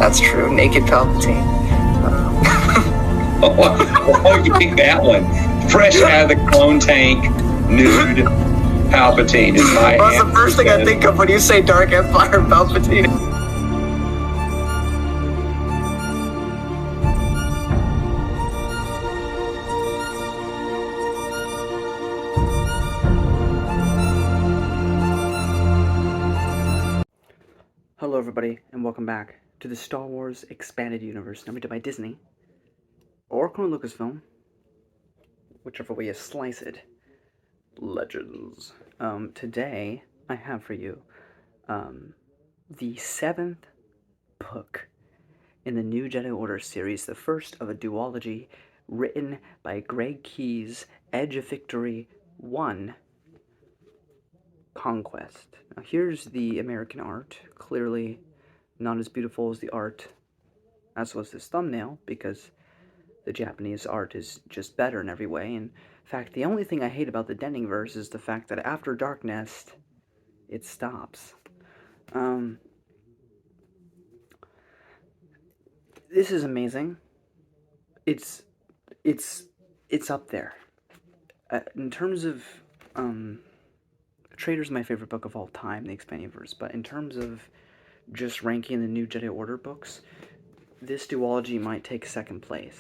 that's true. Naked Palpatine. Oh, you pick that one. Fresh out of the clone tank, nude Palpatine is my Well, that's the first thing I think of when you say Dark Empire Palpatine. Hello everybody, and welcome back to the Star Wars Expanded Universe, numbered by Disney, or Clone Lucasfilm, whichever way you slice it. Legends. Today, I have for you, the 7th book in the New Jedi Order series, the first of a duology written by Greg Keyes, Edge of Victory 1, Conquest. Now here's the American art, clearly not as beautiful as the art as was this thumbnail, because the Japanese art is just better in every way. In fact, the only thing I hate about the Denningverse is the fact that after Dark Nest, it stops. This is amazing. It's up there. In terms of, Trader's my favorite book of all time, the Expanded Universe, but in terms of just ranking the New Jedi Order books, this duology might take second place,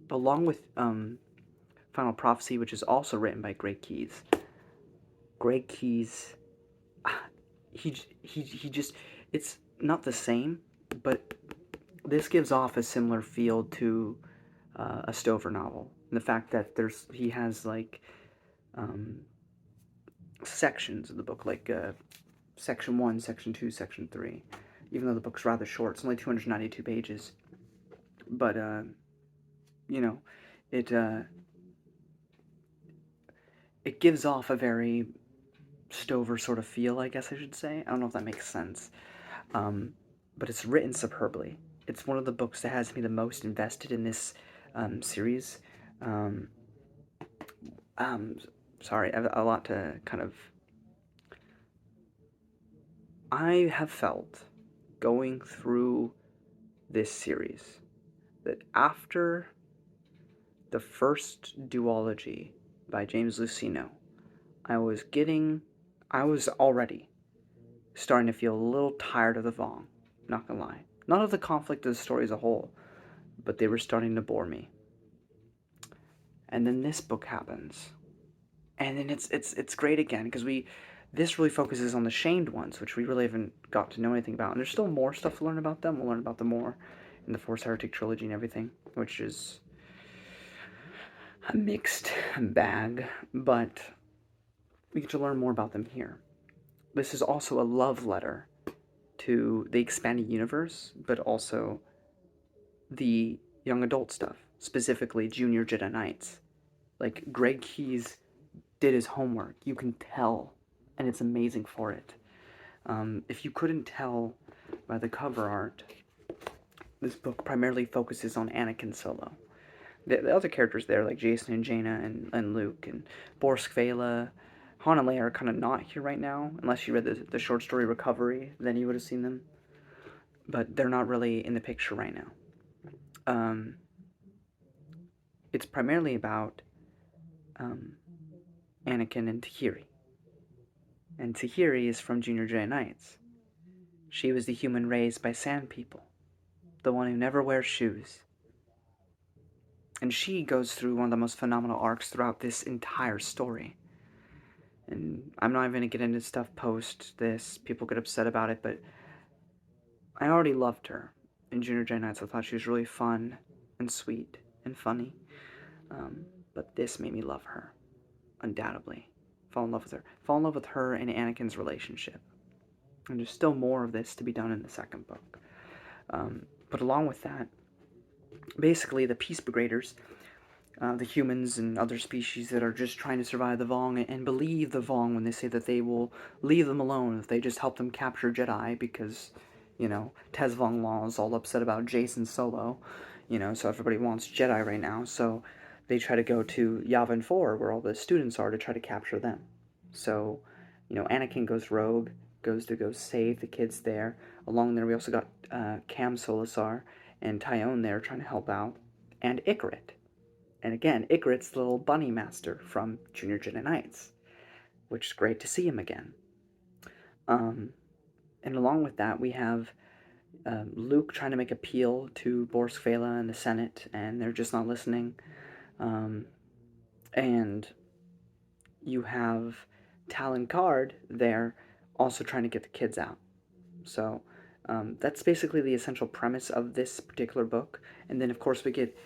along with Final Prophecy, which is also written by Greg Keyes. Greg Keyes, he just, it's not the same, but this gives off a similar feel to a Stover novel. And the fact that he has like sections of the book, like section 1, section 2, section 3. Even though the book's rather short, it's only 292 pages. But you know, it gives off a very Stover sort of feel, I guess I should say. I don't know if that makes sense. But it's written superbly. It's one of the books that has me the most invested in this series. Sorry, I have a lot to kind of... I have felt, going through this series, that after the first duology by James Luceno, I was already starting to feel a little tired of the Vong, not gonna lie. Not of the conflict of the story as a whole, but they were starting to bore me. And then this book happens. And then it's great again, because this really focuses on the shamed ones, which we really haven't got to know anything about. And there's still more stuff to learn about them. We'll learn about them more in the Force Heretic trilogy and everything, which is a mixed bag, but we get to learn more about them here. This is also a love letter to the expanded universe, but also the young adult stuff, specifically Junior Jedi Knights. Like, Greg Keyes did his homework. You can tell, and it's amazing for it. If you couldn't tell by the cover art, this book primarily focuses on Anakin Solo. The other characters there, like Jason and Jaina and Luke and Borsk Vela, Han and Leia are kind of not here right now, unless you read the short story Recovery, then you would have seen them. But they're not really in the picture right now. It's primarily about Anakin and Tahiri. And Tahiri is from Junior Jedi Knights. She was the human raised by sand people, the one who never wears shoes. And she goes through one of the most phenomenal arcs throughout this entire story. And I'm not even going to get into stuff post this. People get upset about it, but I already loved her in Junior Jedi Knights. I thought she was really fun and sweet and funny. But this made me love her, undoubtedly. Fall in love with her and Anakin's relationship. And there's still more of this to be done in the second book. But along with that, basically the Peace Brigaders, the humans and other species that are just trying to survive the Vong and believe the Vong when they say that they will leave them alone if they just help them capture Jedi, because, you know, Tez Vong Law is all upset about Jason Solo, you know, so everybody wants Jedi right now, so they try to go to Yavin 4, where all the students are, to try to capture them. So, you know, Anakin goes rogue, goes to go save the kids there. Along there, we also got Cam Solisar and Tyone there trying to help out, and Ikarit. And again, Ikarit's the little bunny master from Junior Jedi Knights, which is great to see him again. And along with that, we have Luke trying to make appeal to Borsk Fela and the Senate, and they're just not listening. And you have Talon Card there also trying to get the kids out. So that's basically the essential premise of this particular book. And then, of course, we get,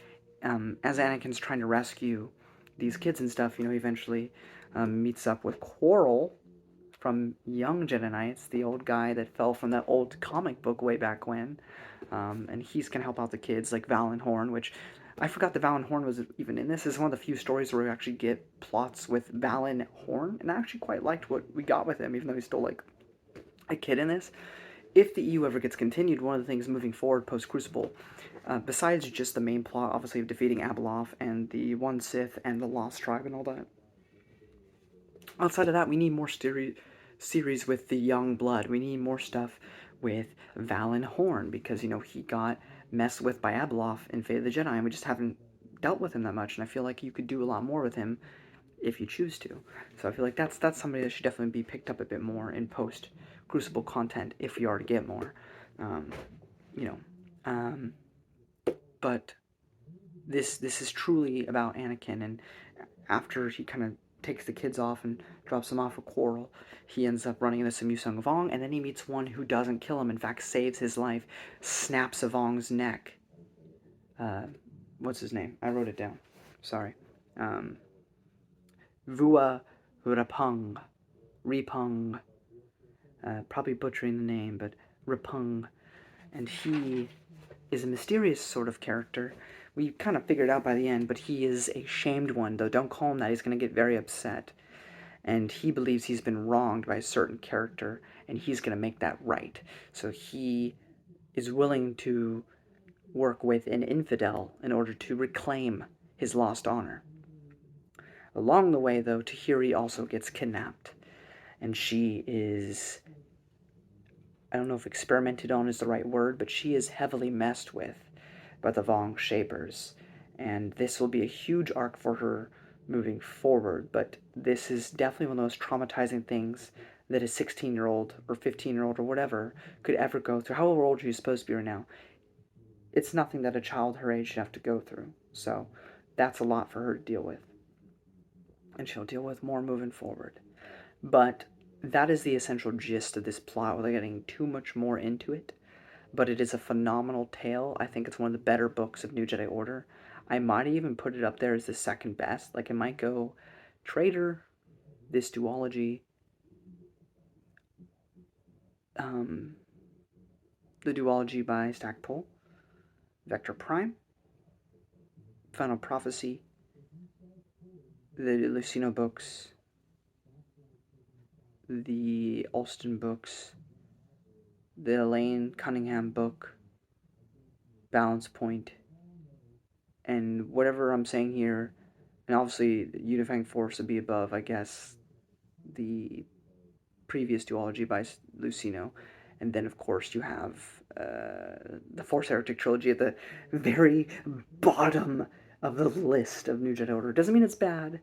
as Anakin's trying to rescue these kids and stuff, he eventually meets up with Quarrel from Young Jedi Knights, the old guy that fell from that old comic book way back when. And he's going to help out the kids, like Valen Horn, which I forgot that Valen Horn was even in this. This is one of the few stories where we actually get plots with Valen Horn, and I actually quite liked what we got with him, even though he's still, like, a kid in this. If the EU ever gets continued, one of the things moving forward post-Crucible, besides just the main plot, obviously, of defeating Abeloth and the One Sith and the Lost Tribe and all that, outside of that, we need more series with the young blood. We need more stuff with Valen Horn, because, he got messed with by Abeloth in Fate of the Jedi, and we just haven't dealt with him that much, and I feel like you could do a lot more with him if you choose to. So I feel like that's somebody that should definitely be picked up a bit more in post-Crucible content, if we are to get more. But this is truly about Anakin, and after he kind of takes the kids off and drops them off with Quarrel, he ends up running into some Yusung Vong, and then he meets one who doesn't kill him, in fact saves his life, snaps Vong's neck. What's his name? I wrote it down. Sorry. Vua Repung. Probably butchering the name, but Repung. And he is a mysterious sort of character. We kind of figured out by the end, but he is a shamed one, though don't call him that, he's going to get very upset. And he believes he's been wronged by a certain character, and he's going to make that right. So he is willing to work with an infidel in order to reclaim his lost honor. Along the way, though, Tahiri also gets kidnapped, and she is, I don't know if experimented on is the right word, but she is heavily messed with by the Vong Shapers, and this will be a huge arc for her moving forward, but this is definitely one of the most traumatizing things that a 16-year-old or 15-year-old or whatever could ever go through. However old she's supposed to be right now, it's nothing that a child her age should have to go through. So that's a lot for her to deal with, and she'll deal with more moving forward. But that is the essential gist of this plot without getting too much more into it. But it is a phenomenal tale. I think it's one of the better books of New Jedi Order. I might even put it up there as the second best. Like, it might go Traitor, this duology, the duology by Stackpole, Vector Prime, Final Prophecy, the Lucino books, the Alston books, the Elaine Cunningham book, Balance Point, and whatever I'm saying here, and obviously the Unifying Force would be above, I guess, the previous duology by Lucino, and then of course you have the Force Heretic trilogy at the very bottom of the list of New Jedi Order. Doesn't mean it's bad.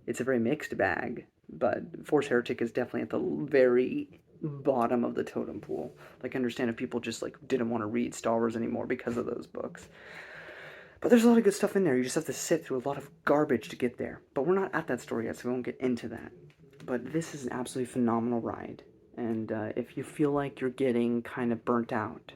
It's a very mixed bag, but Force Heretic is definitely at the very bottom of the totem pool. Like, I understand if people just didn't want to read Star Wars anymore because of those books. But there's a lot of good stuff in there. You just have to sit through a lot of garbage to get there. But we're not at that story yet, so we won't get into that. But this is an absolutely phenomenal ride. And if you feel like you're getting kind of burnt out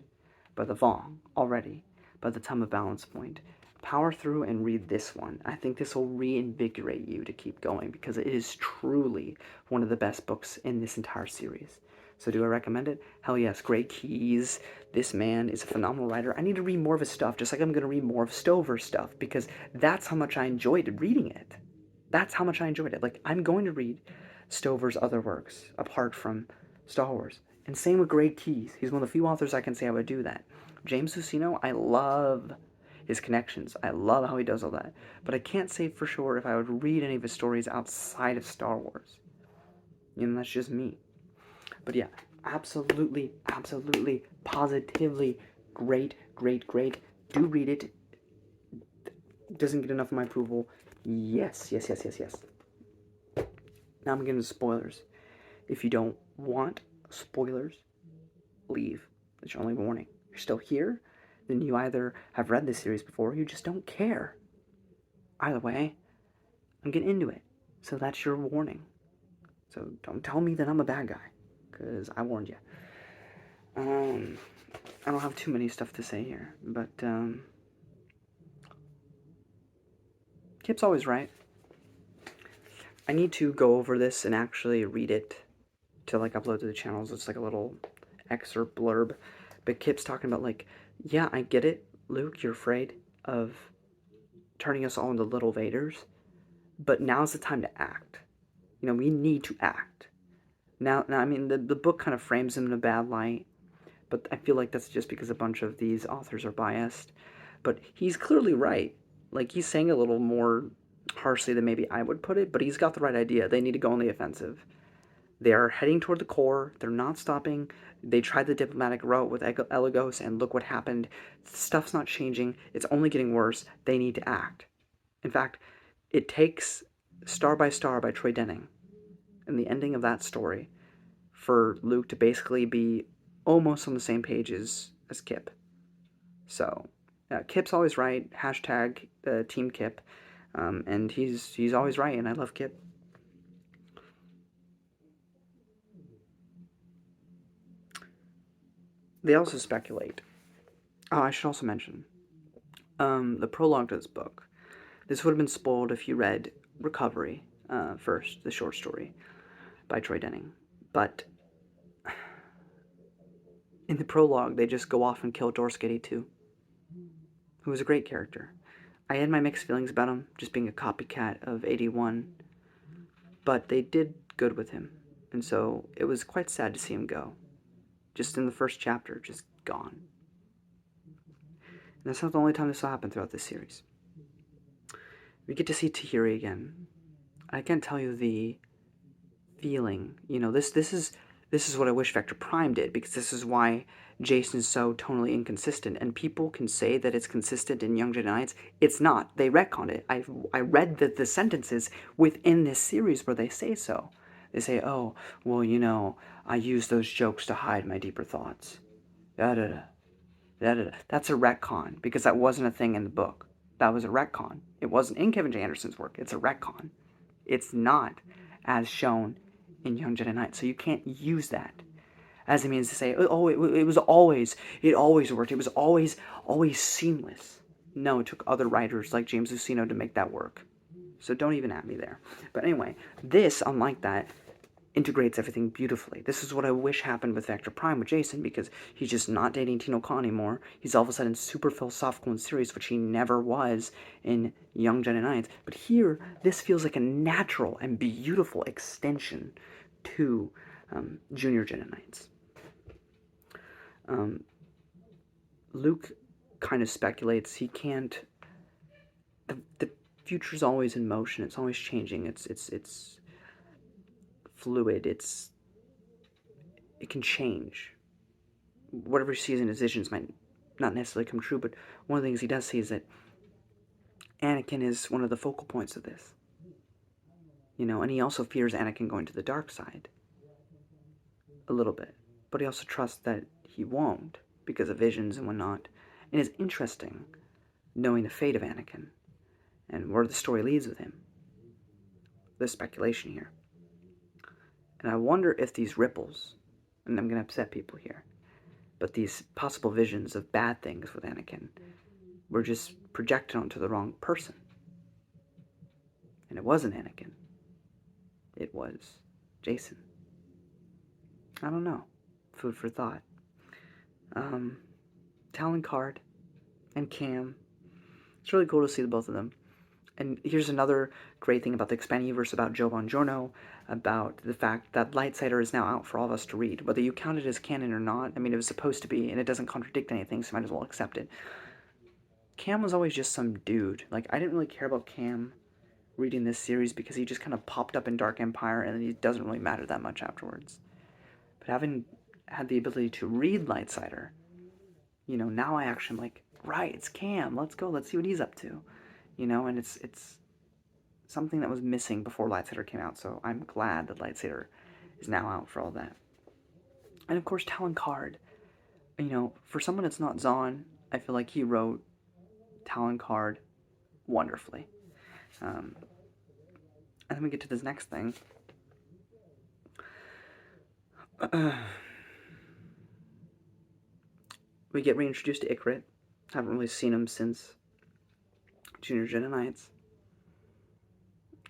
by the Vong already, by the time of Balance Point, power through and read this one. I think this will reinvigorate you to keep going, because it is truly one of the best books in this entire series. So do I recommend it? Hell yes. Greg Keyes, this man is a phenomenal writer. I need to read more of his stuff, just like I'm going to read more of Stover's stuff, because that's how much I enjoyed reading it. That's how much I enjoyed it. Like, I'm going to read Stover's other works, apart from Star Wars. And same with Greg Keyes. He's one of the few authors I can say I would do that. James Lucino, I love his connections. I love how he does all that. But I can't say for sure if I would read any of his stories outside of Star Wars. That's just me. But yeah, absolutely, absolutely, positively great, great, great. Do read it. Doesn't get enough of my approval. Yes, yes, yes, yes, yes. Now I'm getting into spoilers. If you don't want spoilers, leave. That's your only warning. You're still here, then you either have read this series before or you just don't care. Either way, I'm getting into it. So that's your warning. So don't tell me that I'm a bad guy, because I warned you. I don't have too many stuff to say here, but Kip's always right. I need to go over this and actually read it to like upload to the channels. It's like a little excerpt blurb. But Kip's talking about like, yeah, I get it, Luke, you're afraid of turning us all into little Vaders, but now's the time to act. You know, we need to act. Now I mean, the book kind of frames him in a bad light, but I feel like that's just because a bunch of these authors are biased. But he's clearly right. Like, he's saying a little more harshly than maybe I would put it, but he's got the right idea. They need to go on the offensive. They are heading toward the core. They're not stopping. They tried the diplomatic route with Elagos, and look what happened. Stuff's not changing. It's only getting worse. They need to act. In fact, it takes Star by Troy Denning and the ending of that story for Luke to basically be almost on the same page as Kip. So, Kip's always right. Hashtag Team Kip. And he's always right, and I love Kip. They also speculate. Oh, I should also mention the prologue to this book. This would have been spoiled if you read Recovery first, the short story by Troy Denning. But in the prologue, they just go off and kill Dorsketty too, who was a great character. I had my mixed feelings about him, just being a copycat of 81, but they did good with him, and so it was quite sad to see him go. Just in the first chapter, just gone. And that's not the only time this will happen throughout this series. We get to see Tahiri again. I can't tell you the feeling. You know, this is what I wish Vector Prime did, because this is why Jason's so tonally inconsistent. And people can say that it's consistent in Young Jedi Knights. It's not. They retconned it. I read the sentences within this series where they say so. They say, oh, well, you know, I use those jokes to hide my deeper thoughts. Da-da-da. Da-da-da. That's a retcon, because that wasn't a thing in the book. That was a retcon. It wasn't in Kevin J. Anderson's work. It's a retcon. It's not as shown in Young Jedi Knight. So you can't use that as a means to say, oh, it always worked. It was always seamless. No, it took other writers like James Lucino to make that work. So don't even at me there. But anyway, this, unlike that, integrates everything beautifully. This is what I wish happened with Vector Prime with Jason, because he's just not dating Tino Khan anymore. He's all of a sudden super philosophical in series, which he never was in Young Jedi Knights. But here, this feels like a natural and beautiful extension to Junior Jedi Knights. Luke kind of speculates he can't. The future's always in motion. It's always changing. It's fluid. It can change. Whatever he sees in his visions might not necessarily come true, but one of the things he does see is that Anakin is one of the focal points of this. You know, and he also fears Anakin going to the dark side. A little bit. But he also trusts that he won't, because of visions and whatnot. And it's interesting knowing the fate of Anakin and where the story leads with him. There's speculation here. And I wonder if these ripples, and I'm going to upset people here, but these possible visions of bad things with Anakin were just projected onto the wrong person. And it wasn't Anakin. It was Jason. I don't know. Food for thought. Talon Card and Cam. It's really cool to see the both of them. And here's another great thing about the expanded universe, about Joe Bongiorno, about the fact that Lightsider is now out for all of us to read. Whether you count it as canon or not, I mean, it was supposed to be, and it doesn't contradict anything, so might as well accept it. Cam was always just some dude. Like, I didn't really care about Cam reading this series because he just kind of popped up in Dark Empire, and then he doesn't really matter that much afterwards. But having had the ability to read Lightsider, now I actually am like, right, it's Cam. Let's go. Let's see what he's up to. And it's something that was missing before Lightsider came out. So I'm glad that Lightsider is now out for all that. And of course, Talon Card. For someone that's not Zahn, I feel like he wrote Talon Card wonderfully. And then we get to this next thing. We get reintroduced to Ikarit. Haven't really seen him since Junior Jedi Knights.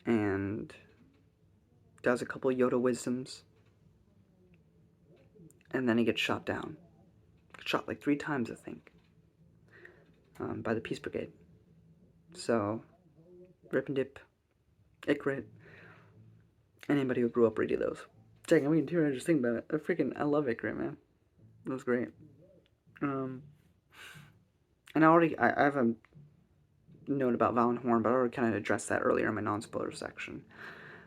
And does a couple Yoda wisdoms. And then he gets shot down. Shot like 3 times, I think. By the Peace Brigade. So, rip and dip, Ikarit, and anybody who grew up reading those. Dang, I'm getting teary just thinking about it. I love Ikarit, man. It was great. And I have a note about Valen Horn, but I already kind of addressed that earlier in my non-spoiler section.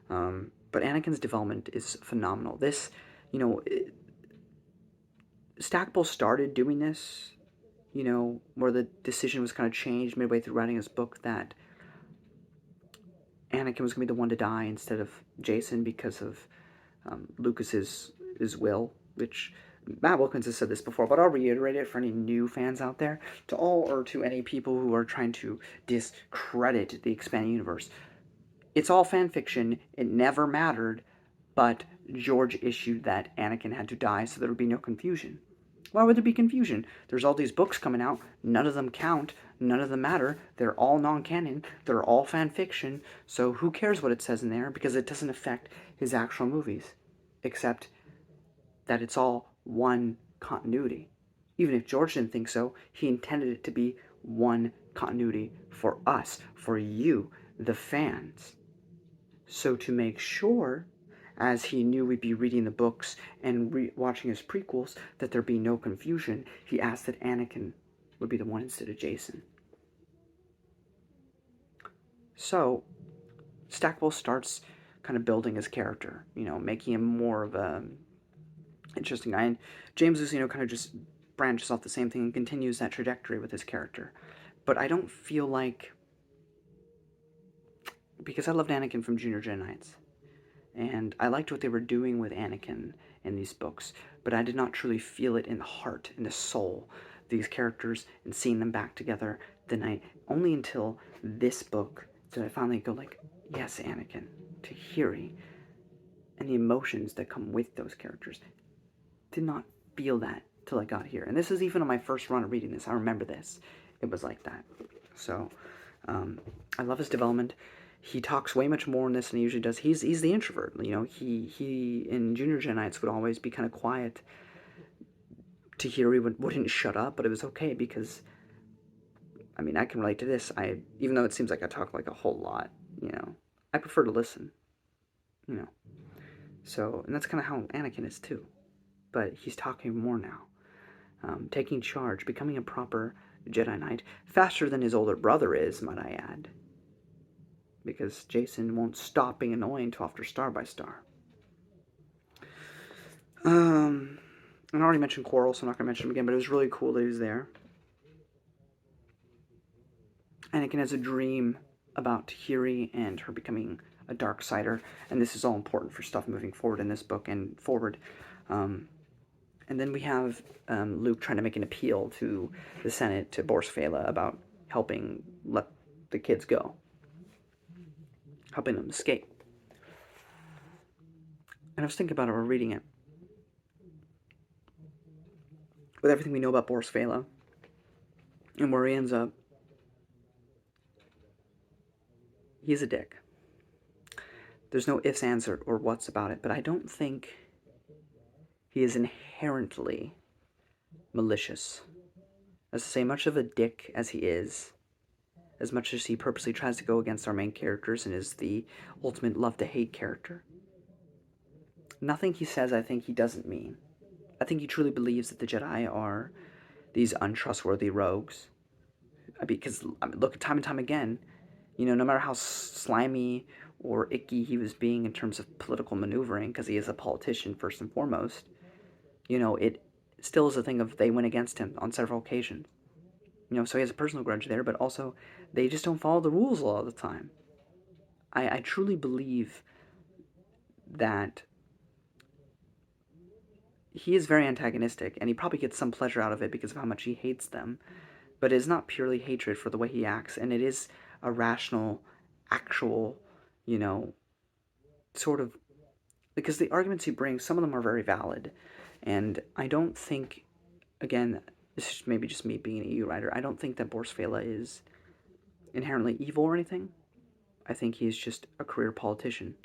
But Anakin's development is phenomenal. This, Stackpole started doing this, where the decision was kind of changed midway through writing his book that Anakin was going to be the one to die instead of Jason because of Lucas's will, which Matt Wilkins has said this before, but I'll reiterate it for any new fans out there, to any people who are trying to discredit the expanded universe. It's all fan fiction. It never mattered, but George issued that Anakin had to die so there would be no confusion. Why would there be confusion? There's all these books coming out. None of them count. None of them matter. They're all non-canon. They're all fan fiction. So who cares what it says in there? Because it doesn't affect his actual movies. Except that it's all one continuity. Even if George didn't think so, he intended it to be one continuity for us, for you, the fans. So to make sure, as he knew we'd be reading the books and watching his prequels, that there'd be no confusion, he asked that Anakin would be the one instead of Jason. So, Stackpole starts kind of building his character, making him more of a interesting guy. And James Luceno kind of just branches off the same thing and continues that trajectory with his character. But I don't feel like, because I loved Anakin from Junior Jedi Knights, and I liked what they were doing with Anakin in these books, but I did not truly feel it in the heart, in the soul, these characters, and seeing them back together only until this book did I finally go like, yes, Anakin, to Hiri, and the emotions that come with those characters. Did not feel that till I got here. And this is even on my first run of reading this. I remember this. It was like that. So, I love his development. He talks way much more in this than he usually does. He's the introvert. He in Junior Jedi Knights would always be kind of quiet. Tahiri wouldn't shut up, but it was okay because, I can relate to this. Even though it seems like I talk like a whole lot, I prefer to listen. So, and that's kind of how Anakin is too. But he's talking more now. Taking charge, becoming a proper Jedi Knight, faster than his older brother is, might I add. Because Jason won't stop being annoying until after Star by Star. And I already mentioned Quarrel, so I'm not going to mention him again, but it was really cool that he was there. Anakin has a dream about Tahiri and her becoming a Darksider, and this is all important for stuff moving forward in this book and forward. And then we have Luke trying to make an appeal to the Senate, to Boris Fela, about helping let the kids go. Helping them escape. And I was thinking about it while reading it. With everything we know about Boris Fela, and where he ends up, he's a dick. There's no ifs, ands, or whats about it, but I don't think he is inherently malicious. As to say, much of a dick as he is, as much as he purposely tries to go against our main characters and is the ultimate love-to-hate character, nothing he says I think he doesn't mean. I think he truly believes that the Jedi are these untrustworthy rogues. Because, look, time and time again, no matter how slimy or icky he was being in terms of political maneuvering, because he is a politician first and foremost, it still is a thing of they went against him on several occasions. So he has a personal grudge there, but also they just don't follow the rules a lot of the time. I truly believe that he is very antagonistic, and he probably gets some pleasure out of it because of how much he hates them, but it is not purely hatred for the way he acts, and it is a rational, actual, sort of, because the arguments he brings, some of them are very valid, and I don't think, again, this is maybe just me being an EU writer, I don't think that Borsfela is inherently evil or anything. I think he's just a career politician,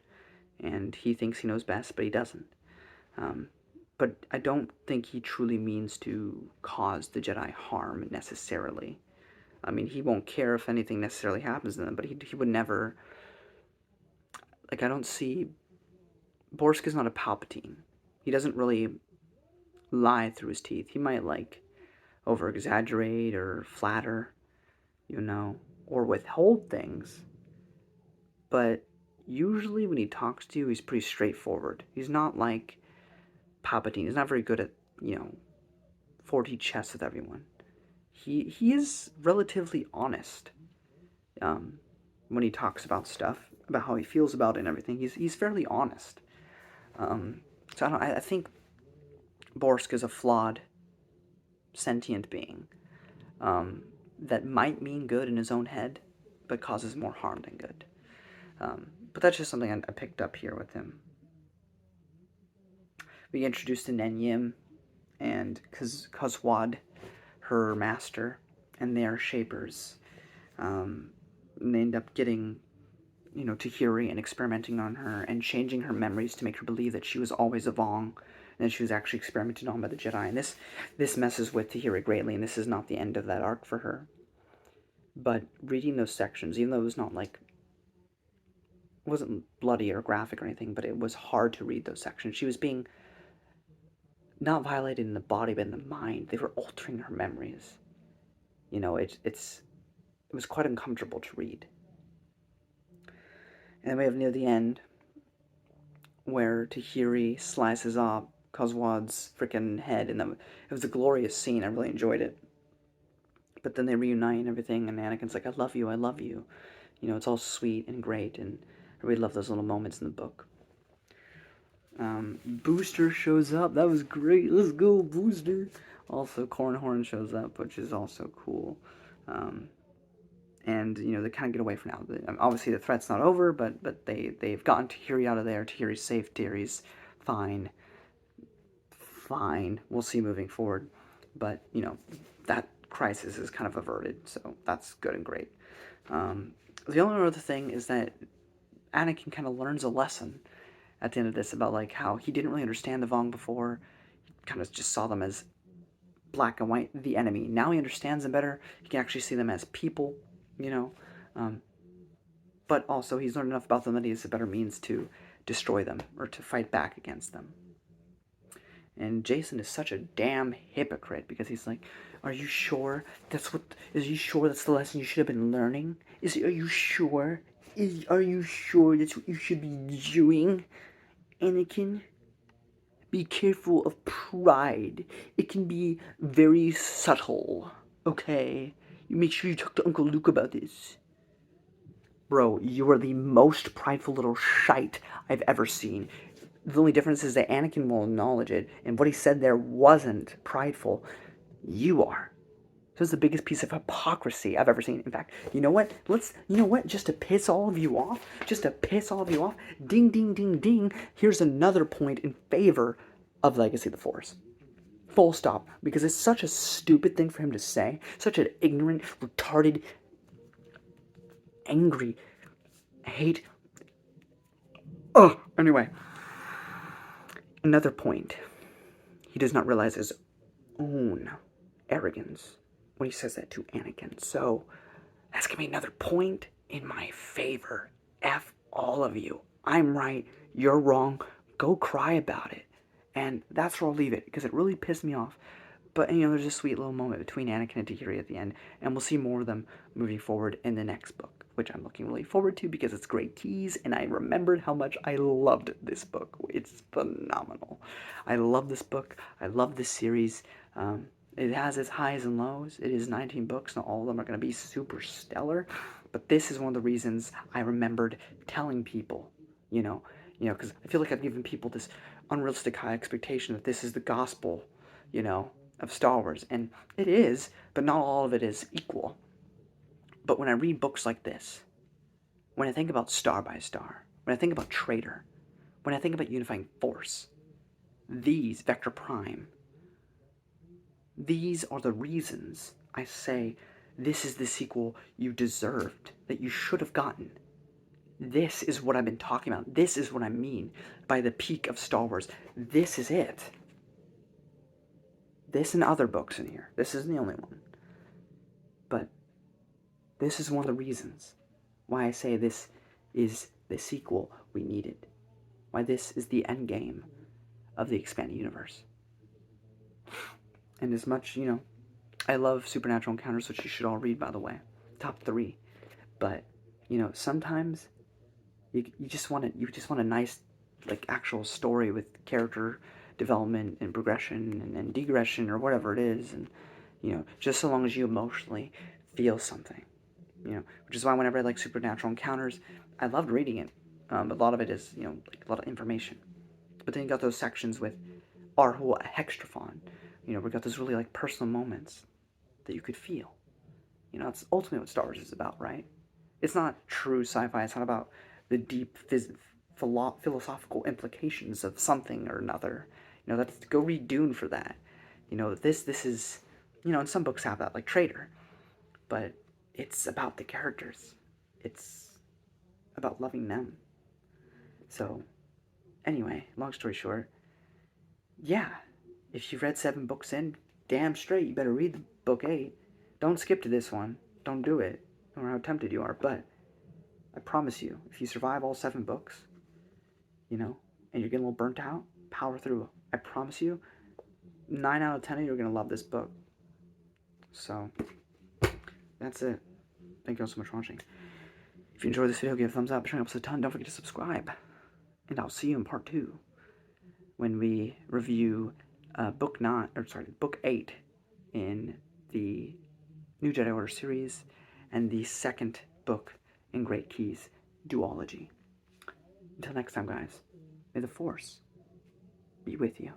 and he thinks he knows best, but he doesn't. But I don't think he truly means to cause the Jedi harm necessarily. I mean, he won't care if anything necessarily happens to them, but he would never... Like, I don't see... Borsk is not a Palpatine. He doesn't really lie through his teeth. He might, over-exaggerate or flatter, or withhold things. But usually when he talks to you, he's pretty straightforward. He's not like Palpatine. He's not very good at, 4D chess with everyone. He is relatively honest when he talks about stuff, about how he feels about it and everything. He's fairly honest. So I think Borsk is a flawed, sentient being that might mean good in his own head, but causes more harm than good. But that's just something I picked up here with him. We get introduced to Nenyim and Kazwad, her master, and they are shapers. And they end up getting, Tahiri and experimenting on her and changing her memories to make her believe that she was always a Vong and that she was actually experimented on by the Jedi. And this messes with Tahiri greatly, and this is not the end of that arc for her. But reading those sections, even though it was not it wasn't bloody or graphic or anything, but it was hard to read those sections. She was being not violated in the body, but in the mind. They were altering her memories. It was quite uncomfortable to read. And then we have near the end, where Tahiri slices off Kazwad's freaking head, and it was a glorious scene. I really enjoyed it. But then they reunite and everything, and Anakin's like, I love you, I love you. It's all sweet and great, and I really love those little moments in the book. Booster shows up. That was great. Let's go, Booster. Also, Cornhorn shows up, which is also cool. And, they kind of get away from now. Obviously, the threat's not over, but they've gotten Tahiri out of there. Tahiri's safe. Tahiri's fine. We'll see moving forward. But, that crisis is kind of averted, so that's good and great. The only other thing is that Anakin kind of learns a lesson at the end of this about how he didn't really understand the Vong before. He kind of just saw them as black and white, the enemy. Now he understands them better. He can actually see them as people, but also he's learned enough about them that he has a better means to destroy them or to fight back against them. And Jason is such a damn hypocrite because he's like, are you sure that's the lesson you should have been learning? Are you sure that's what you should be doing? Anakin, be careful of pride. It can be very subtle, okay? You make sure you talk to Uncle Luke about this. Bro, you are the most prideful little shite I've ever seen. The only difference is that Anakin will acknowledge it, and what he said there wasn't prideful. You are. This is the biggest piece of hypocrisy I've ever seen. In fact, you know what? Just to piss all of you off, ding, ding, ding, ding, here's another point in favor of Legacy of the Force. Full stop. Because it's such a stupid thing for him to say. Such an ignorant, retarded, angry, hate. Anyway. Another point. He does not realize his own arrogance when he says that to Anakin. So, that's going to be another point in my favor. F all of you. I'm right. You're wrong. Go cry about it. And that's where I'll leave it, because it really pissed me off. But, there's a sweet little moment between Anakin and Tahiri at the end, and we'll see more of them moving forward in the next book, which I'm looking really forward to, because it's great tease, and I remembered how much I loved this book. It's phenomenal. I love this book. I love this series. It has its highs and lows. It is 19 books. Not all of them are going to be super stellar, but this is one of the reasons I remembered telling people, because I feel like I've given people this unrealistic high expectation that this is the gospel, of Star Wars, and it is, but not all of it is equal. But when I read books like this, when I think about Star by Star, when I think about Traitor, when I think about Unifying Force, these, Vector Prime, these are the reasons I say this is the sequel you deserved, that you should have gotten. This is what I've been talking about. This is what I mean by the peak of Star Wars. This is it. This and other books in here. This isn't the only one. But this is one of the reasons why I say this is the sequel we needed. Why this is the end game of the expanded universe. And as much, I love Supernatural Encounters, which you should all read, by the way. Top 3. But, sometimes you just want a nice, actual story with character development and progression and digression or whatever it is. And, just so long as you emotionally feel something. Which is why whenever I like Supernatural Encounters, I loved reading it. But a lot of it is, a lot of information. But then you got those sections with our whole hextraphon. We got those really, personal moments that you could feel. It's ultimately what Star Wars is about, right? It's not true sci-fi. It's not about the deep philosophical implications of something or another. Go read Dune for that. This is, and some books have that, like Traitor. But it's about the characters. It's about loving them. So, anyway, long story short, yeah, if you've read 7 books in, damn straight, you better read book 8. Don't skip to this one. Don't do it. I don't know how tempted you are, but I promise you, if you survive all 7 books, and you're getting a little burnt out, power through. I promise you, 9 out of 10 of you are going to love this book. So, that's it. Thank you all so much for watching. If you enjoyed this video, give it a thumbs up. It helps a ton. Don't forget to subscribe. And I'll see you in part 2 when we review book 8 in the New Jedi Order series and the second book in Great Keys, duology. Until next time, guys, may the Force be with you.